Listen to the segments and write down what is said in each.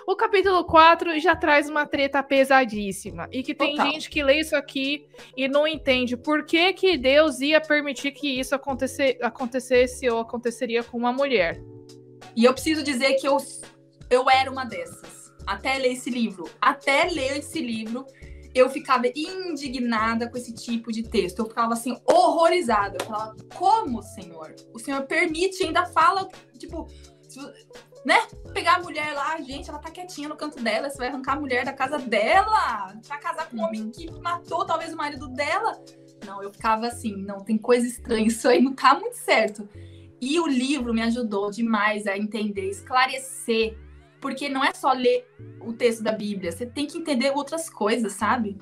O capítulo 4 já traz uma treta pesadíssima. E que tem Total. gente que lê isso aqui e não entende por que, que Deus ia permitir que isso acontecesse ou aconteceria com uma mulher. E eu preciso dizer que eu era uma dessas. Até ler esse livro, eu ficava indignada com esse tipo de texto. Eu ficava assim, horrorizada. Eu falava, como, Senhor? O Senhor permite e ainda fala, tipo, né? Pegar a mulher lá, gente, ela tá quietinha no canto dela, você vai arrancar a mulher da casa dela pra casar com um homem que matou talvez o marido dela. Não, eu ficava assim, não, tem coisa estranha, isso aí não tá muito certo. E o livro me ajudou demais a entender, esclarecer, porque não é só ler o texto da Bíblia, você tem que entender outras coisas, sabe?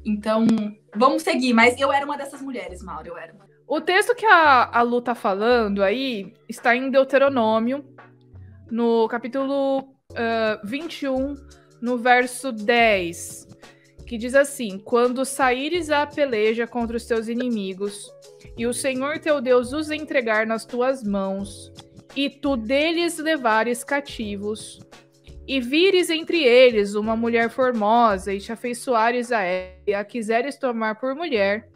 Então, vamos seguir, mas eu era uma dessas mulheres, Mauro, eu era. O texto que a Lu tá falando aí está em Deuteronômio, no capítulo 21, no verso 10, que diz assim: quando saíres à peleja contra os teus inimigos, e o Senhor teu Deus os entregar nas tuas mãos, e tu deles levares cativos, e vires entre eles uma mulher formosa, e te afeiçoares a ela, e a quiseres tomar por mulher,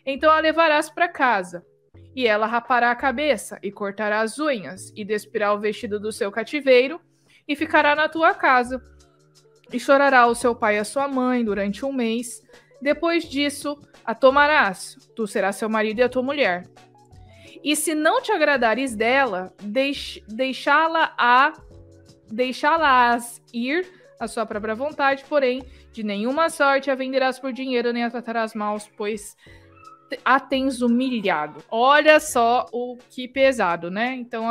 então a levarás para casa, e ela rapará a cabeça, e cortará as unhas, e despirá o vestido do seu cativeiro, e ficará na tua casa. E chorará o seu pai e a sua mãe durante 1 mês. Depois disso, a tomarás. Tu serás seu marido e a tua mulher. E se não te agradares dela, deixá-la-ás ir à sua própria vontade, porém, de nenhuma sorte a venderás por dinheiro, nem a tratarás mal, pois a tens humilhado. Olha só o que pesado, né? Então,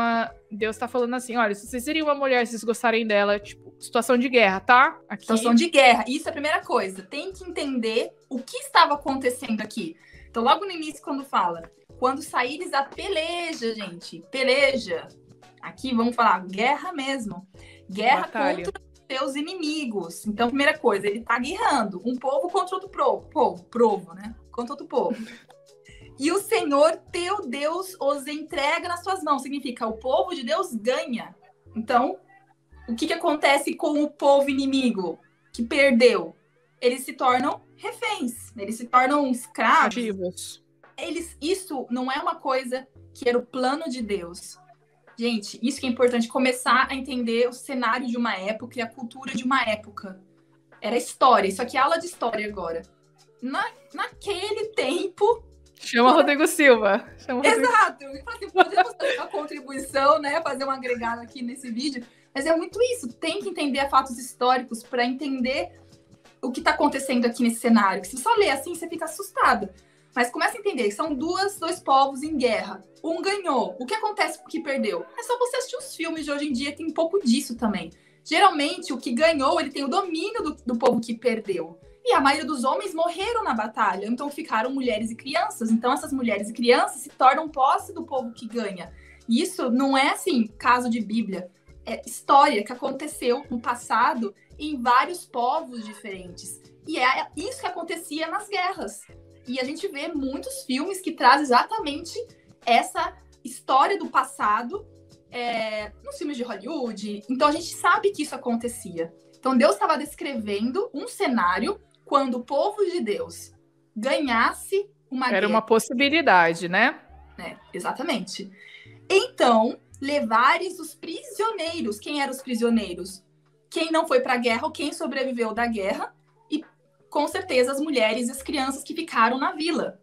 Deus tá falando assim, olha, se vocês seriam uma mulher, se vocês gostarem dela, tipo, situação de guerra, tá? Aqui. Situação de guerra, isso é a primeira coisa. Tem que entender o que estava acontecendo aqui. Então, logo no início, quando saíres a peleja, gente, peleja. Aqui, vamos falar, guerra mesmo. Guerra Batalha. contra os seus inimigos. Então, primeira coisa, ele tá guerrando. Um povo contra outro povo, né? Contra outro povo. E o Senhor, teu Deus, os entrega nas suas mãos. Significa, o povo de Deus ganha. Então, o que acontece com o povo inimigo que perdeu? Eles se tornam reféns. Eles se tornam escravos. Ativos. Isso não é uma coisa que era o plano de Deus. Gente, isso que é importante, começar a entender o cenário de uma época e a cultura de uma época. Era história. Isso aqui é aula de história agora. Naquele tempo... Chama Rodrigo Silva. Exato. Podemos fazer uma contribuição, né? Fazer um agregado aqui nesse vídeo. Mas é muito isso. Tem que entender fatos históricos para entender o que está acontecendo aqui nesse cenário. Se você só lê assim, você fica assustado. Mas começa a entender que são dois povos em guerra. Um ganhou. O que acontece com o que perdeu? É só você assistir os filmes de hoje em dia, tem um pouco disso também. Geralmente, o que ganhou, ele tem o domínio do povo que perdeu. E a maioria dos homens morreram na batalha, então ficaram mulheres e crianças. Então essas mulheres e crianças se tornam posse do povo que ganha. E isso não é, assim, caso de Bíblia. É história que aconteceu no passado em vários povos diferentes. E é isso que acontecia nas guerras. E a gente vê muitos filmes que trazem exatamente essa história do passado nos filmes de Hollywood. Então a gente sabe que isso acontecia. Então Deus estava descrevendo um cenário quando o povo de Deus ganhasse uma guerra. Era uma possibilidade, né? Exatamente. Então, levares os prisioneiros. Quem eram os prisioneiros? Quem não foi para a guerra ou quem sobreviveu da guerra. E, com certeza, as mulheres e as crianças que ficaram na vila.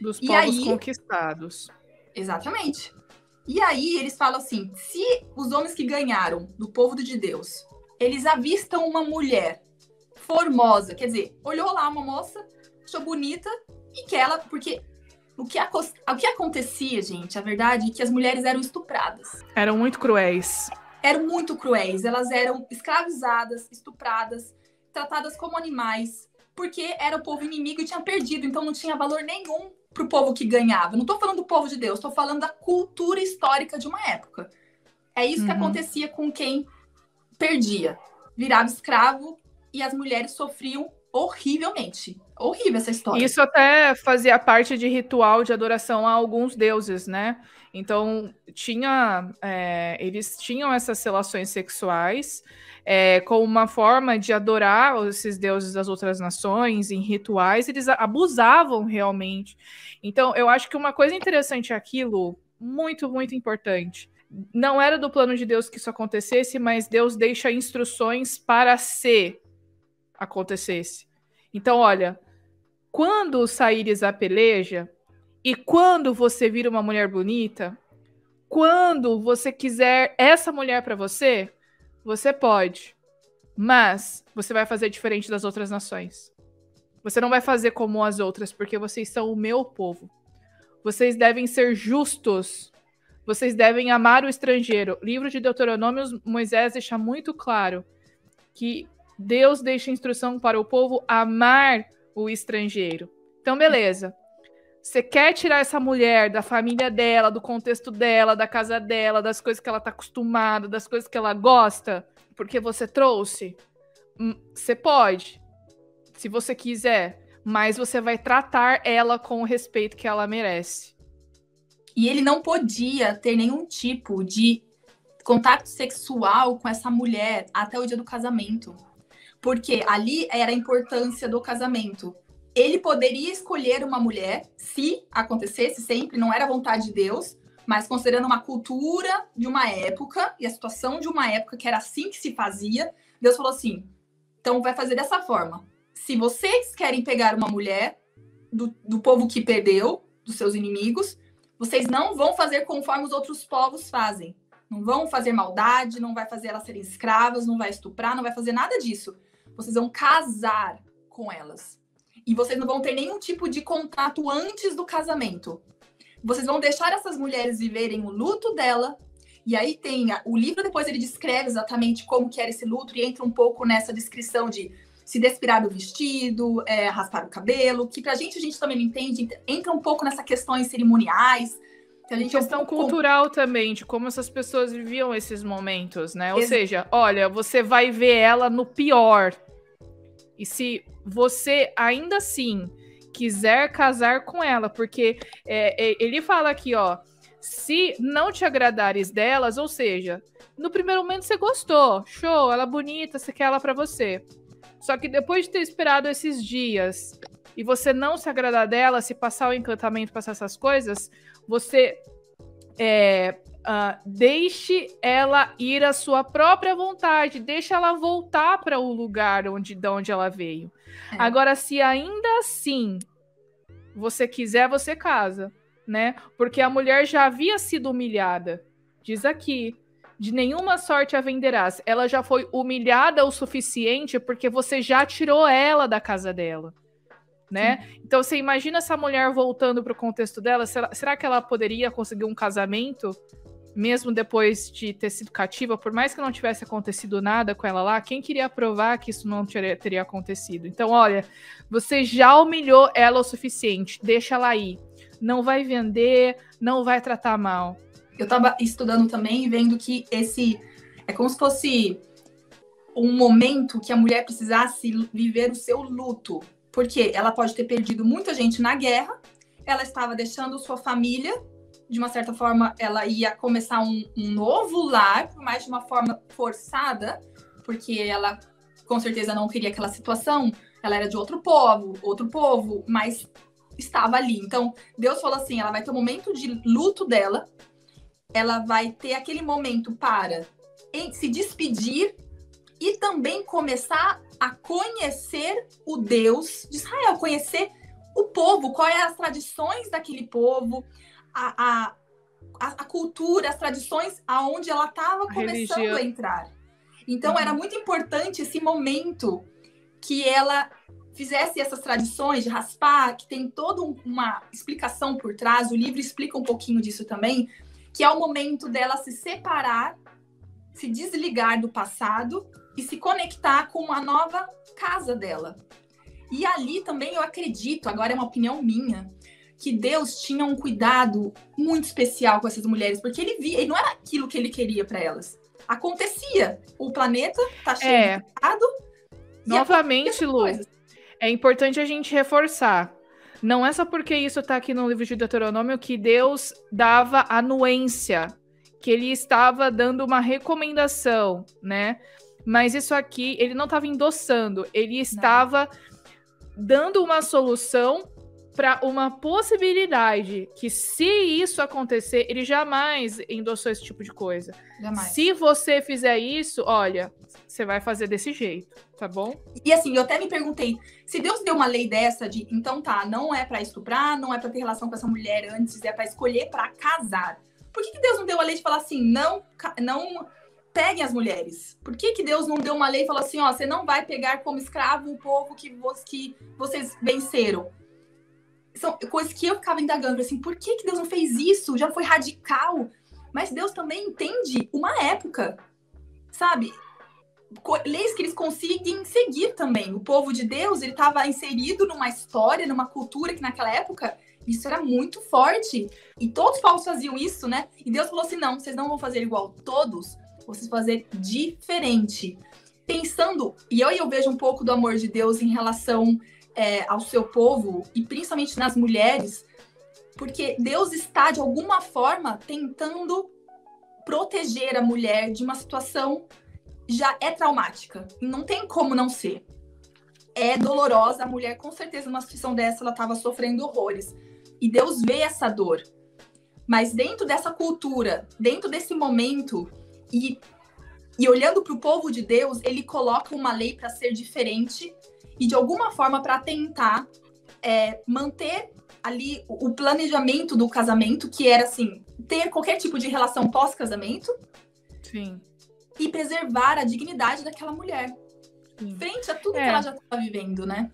Dos povos conquistados. Exatamente. E aí, eles falam assim, se os homens que ganharam do povo de Deus, eles avistam uma mulher formosa, quer dizer, olhou lá uma moça, achou bonita, e que ela, porque o que acontecia, gente, a verdade é que as mulheres eram estupradas. Eram muito cruéis. Eram muito cruéis, elas eram escravizadas, estupradas, tratadas como animais, porque era o povo inimigo e tinha perdido, então não tinha valor nenhum pro povo que ganhava. Não tô falando do povo de Deus, tô falando da cultura histórica de uma época. É isso que acontecia com quem perdia. Virava escravo e as mulheres sofriam horrivelmente. Horrível essa história. Isso até fazia parte de ritual de adoração a alguns deuses, né? Então, eles tinham essas relações sexuais como uma forma de adorar esses deuses das outras nações, em rituais, eles abusavam realmente. Então, eu acho que uma coisa interessante é aquilo, muito, muito importante. Não era do plano de Deus que isso acontecesse, mas Deus deixa instruções para se acontecesse. Então, olha, quando saíres a peleja, e quando você vira uma mulher bonita, quando você quiser essa mulher para você, você pode. Mas você vai fazer diferente das outras nações. Você não vai fazer como as outras, porque vocês são o meu povo. Vocês devem ser justos. Vocês devem amar o estrangeiro. Livro de Deuteronômio, Moisés deixa muito claro que Deus deixa instrução para o povo amar o estrangeiro. Então, beleza. Você quer tirar essa mulher da família dela, do contexto dela, da casa dela, das coisas que ela tá acostumada, das coisas que ela gosta, porque você trouxe? Você pode, se você quiser, mas você vai tratar ela com o respeito que ela merece. E ele não podia ter nenhum tipo de contato sexual com essa mulher até o dia do casamento. Porque ali era a importância do casamento. Ele poderia escolher uma mulher, se acontecesse sempre, não era vontade de Deus, mas considerando uma cultura de uma época e a situação de uma época que era assim que se fazia, Deus falou assim, então vai fazer dessa forma. Se vocês querem pegar uma mulher do povo que perdeu, dos seus inimigos, vocês não vão fazer conforme os outros povos fazem. Não vão fazer maldade, não vai fazer elas serem escravas, não vai estuprar, não vai fazer nada disso. Vocês vão casar com elas. E vocês não vão ter nenhum tipo de contato antes do casamento. Vocês vão deixar essas mulheres viverem o luto dela. E aí tem o livro, depois ele descreve exatamente como que era esse luto e entra um pouco nessa descrição de se despirar do vestido, raspar o cabelo, que pra gente, a gente também não entende, entra um pouco nessas questões cerimoniais. Que a gente questão cultural também, de como essas pessoas viviam esses momentos, né? Ou seja, olha, você vai ver ela no pior. E se você ainda assim quiser casar com ela, porque ele fala aqui, ó, se não te agradares delas, ou seja, no primeiro momento você gostou, show, ela é bonita, você quer ela pra você. Só que depois de ter esperado esses dias e você não se agradar dela, se passar o encantamento, passar essas coisas, você deixe ela ir à sua própria vontade, deixe ela voltar para o lugar de onde ela veio. Agora, se ainda assim você quiser, você casa, né? Porque a mulher já havia sido humilhada. Diz aqui, de nenhuma sorte a venderás. Ela já foi humilhada o suficiente porque você já tirou ela da casa dela. Né? Então você imagina essa mulher voltando para o contexto dela, será que ela poderia conseguir um casamento mesmo depois de ter sido cativa, por mais que não tivesse acontecido nada com ela lá? Quem queria provar que isso não teria acontecido? Então olha, você já humilhou ela o suficiente, deixa ela aí, não vai vender, não vai tratar mal. Eu tava estudando também e vendo que esse é como se fosse um momento que a mulher precisasse viver o seu luto. Porque ela pode ter perdido muita gente na guerra, ela estava deixando sua família, de uma certa forma ela ia começar um novo lar, por mais de uma forma forçada, porque ela com certeza não queria aquela situação, ela era de outro povo, mas estava ali. Então Deus falou assim, ela vai ter um momento de luto dela, ela vai ter aquele momento para se despedir e também começar a conhecer o Deus de Israel, conhecer o povo, quais as tradições daquele povo, a cultura, as tradições aonde ela estava começando a entrar. Então era muito importante esse momento que ela fizesse essas tradições de raspar, que tem toda uma explicação por trás, o livro explica um pouquinho disso também, que é o momento dela se separar, se desligar do passado e se conectar com a nova casa dela. E ali também eu acredito, agora é uma opinião minha, que Deus tinha um cuidado muito especial com essas mulheres, porque ele via, e não era aquilo que ele queria para elas. Acontecia. O planeta tá cheio de pecado. Novamente, Lu, É importante a gente reforçar. Não é só porque isso está aqui no livro de Deuteronômio que Deus dava anuência, que ele estava dando uma recomendação, né? Mas isso aqui, ele não estava endossando, ele estava dando uma solução para uma possibilidade que, se isso acontecer, ele jamais endossou esse tipo de coisa. Jamais. Se você fizer isso, olha, você vai fazer desse jeito, tá bom? E assim, eu até me perguntei, se Deus deu uma lei dessa de, então tá, não é pra estuprar, não é pra ter relação com essa mulher antes, é pra escolher pra casar. Por que Deus não deu a lei de falar assim, não peguem as mulheres? Por que Deus não deu uma lei e falou assim, ó, você não vai pegar como escravo o povo que vocês venceram? São coisas que eu ficava indagando, assim, por que Deus não fez isso? Já foi radical. Mas Deus também entende uma época, sabe? Leis que eles conseguem seguir também. O povo de Deus, ele estava inserido numa história, numa cultura que naquela época, isso era muito forte. E todos os povos faziam isso, né? E Deus falou assim, não, vocês não vão fazer igual todos, vocês vão fazer diferente. Pensando, e eu vejo um pouco do amor de Deus em relação ao seu povo, e principalmente nas mulheres, porque Deus está, de alguma forma, tentando proteger a mulher de uma situação já é traumática. E não tem como não ser. É dolorosa. A mulher, com certeza, numa situação dessa, ela estava sofrendo horrores. E Deus vê essa dor. Mas dentro dessa cultura, dentro desse momento, e olhando para o povo de Deus, ele coloca uma lei para ser diferente e, de alguma forma, para tentar manter ali o planejamento do casamento, que era, assim, ter qualquer tipo de relação pós-casamento. Sim. E preservar a dignidade daquela mulher. Sim. Frente a tudo que ela já estava vivendo, né?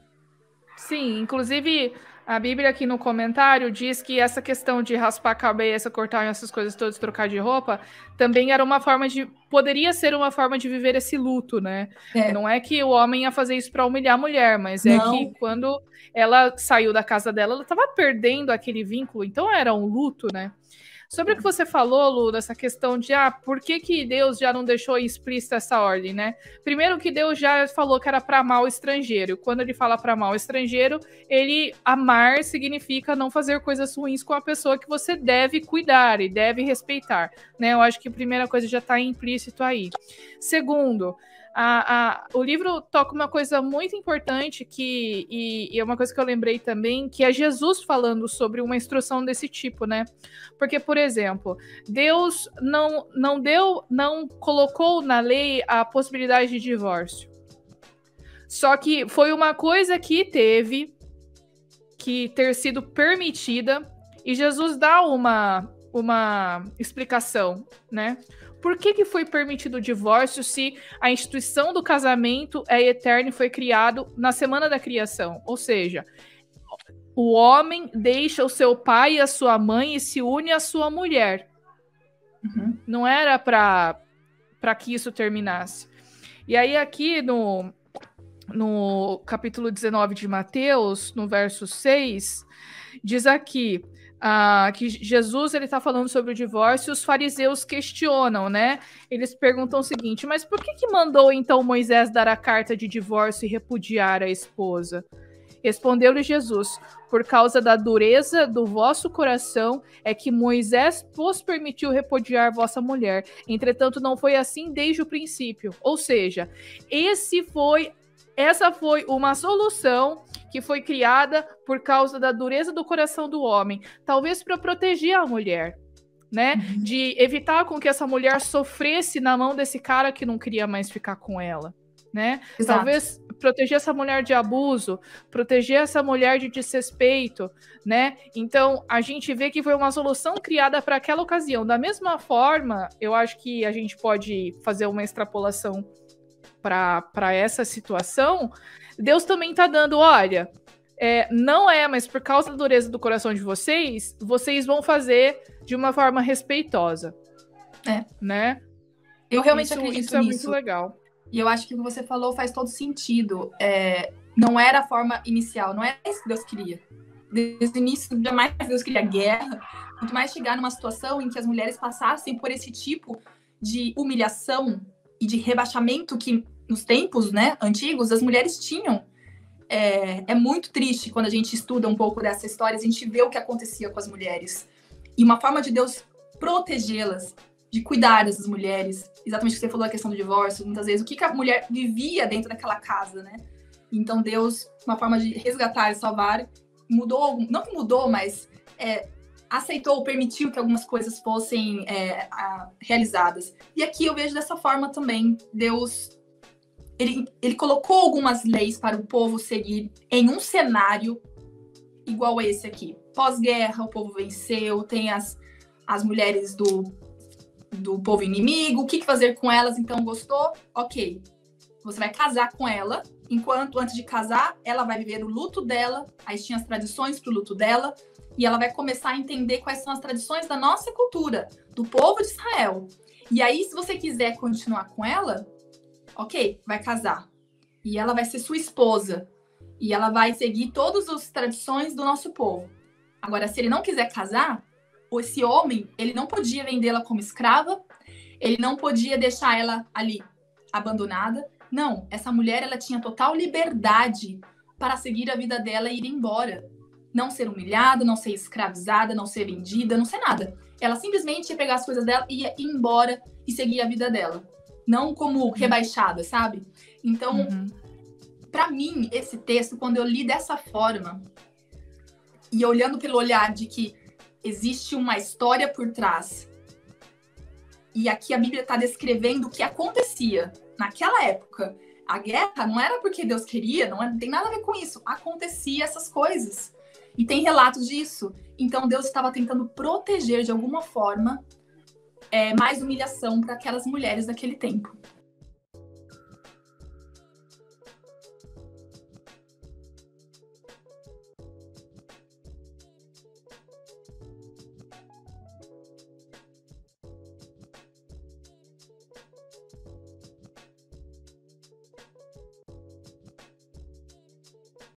Sim, inclusive a Bíblia aqui no comentário diz que essa questão de raspar a cabeça, cortar essas coisas todas, trocar de roupa, também era uma forma poderia ser uma forma de viver esse luto, né? Não é que o homem ia fazer isso para humilhar a mulher, mas é que quando ela saiu da casa dela, ela estava perdendo aquele vínculo, então era um luto, né? Sobre o que você falou, Lu, dessa questão de por que Deus já não deixou explícita essa ordem, né? Primeiro que Deus já falou que era para amar o estrangeiro. Quando ele fala para amar o estrangeiro, ele amar significa não fazer coisas ruins com a pessoa que você deve cuidar e deve respeitar, né? Eu acho que a primeira coisa já está implícito aí. Segundo, o livro toca uma coisa muito importante e é uma coisa que eu lembrei também, que é Jesus falando sobre uma instrução desse tipo, né? Porque, por exemplo, Deus não colocou na lei a possibilidade de divórcio. Só que foi uma coisa que teve que ter sido permitida, e Jesus dá uma explicação, né? Por que foi permitido o divórcio se a instituição do casamento é eterna e foi criado na semana da criação? Ou seja, o homem deixa o seu pai e a sua mãe e se une à sua mulher. Uhum. Não era para que isso terminasse. E aí aqui no capítulo 19 de Mateus, no verso 6, diz aqui... que Jesus ele está falando sobre o divórcio, e os fariseus questionam, né? Eles perguntam o seguinte, mas por que mandou então Moisés dar a carta de divórcio e repudiar a esposa? Respondeu-lhe Jesus, por causa da dureza do vosso coração é que Moisés vos permitiu repudiar vossa mulher. Entretanto, não foi assim desde o princípio. Ou seja, essa foi uma solução que foi criada por causa da dureza do coração do homem, talvez para proteger a mulher, né? Uhum. De evitar com que essa mulher sofresse na mão desse cara que não queria mais ficar com ela, né? Exato. Talvez proteger essa mulher de abuso, proteger essa mulher de desrespeito, né? Então, a gente vê que foi uma solução criada para aquela ocasião. Da mesma forma, eu acho que a gente pode fazer uma extrapolação para essa situação. Deus também está dando, olha, mas por causa da dureza do coração de vocês vão fazer de uma forma respeitosa. Né? Eu realmente acredito nisso. Isso é muito legal. E eu acho que o que você falou faz todo sentido. Não era a forma inicial, não era isso que Deus queria. Desde o início, jamais Deus queria guerra, muito mais chegar numa situação em que as mulheres passassem por esse tipo de humilhação e de rebaixamento que nos tempos, né, antigos, as mulheres tinham é muito triste quando a gente estuda um pouco dessa história, a gente vê o que acontecia com as mulheres. E uma forma de Deus protegê-las, de cuidar dessas mulheres, exatamente o que você falou, a questão do divórcio, muitas vezes, o que a mulher vivia dentro daquela casa, né? Então Deus, uma forma de resgatar e salvar, mudou, não que mudou, mas aceitou, permitiu que algumas coisas fossem realizadas. E aqui eu vejo dessa forma também, Deus, ele colocou algumas leis para o povo seguir em um cenário igual a esse aqui. Pós-guerra, o povo venceu, tem as mulheres do povo inimigo, o que fazer com elas? Então, gostou? Ok. Você vai casar com ela, enquanto, antes de casar, ela vai viver o luto dela, aí tinha as tradições para o luto dela, e ela vai começar a entender quais são as tradições da nossa cultura, do povo de Israel. E aí, se você quiser continuar com ela, ok, vai casar. E ela vai ser sua esposa. E ela vai seguir todas as tradições do nosso povo. Agora, se ele não quiser casar, esse homem, ele não podia vendê-la como escrava, ele não podia deixar ela ali abandonada. Não, essa mulher, ela tinha total liberdade para seguir a vida dela e ir embora. Não ser humilhada, não ser escravizada, não ser vendida, não ser nada. Ela simplesmente ia pegar as coisas dela e ia embora e seguir a vida dela. Não como rebaixada, sabe? Então, para mim, esse texto, quando eu li dessa forma, e olhando pelo olhar de que existe uma história por trás, e aqui a Bíblia está descrevendo o que acontecia naquela época. A guerra não era porque Deus queria, não tem nada a ver com isso. Acontecia essas coisas. E tem relatos disso. Então Deus estava tentando proteger de alguma forma mais humilhação para aquelas mulheres daquele tempo.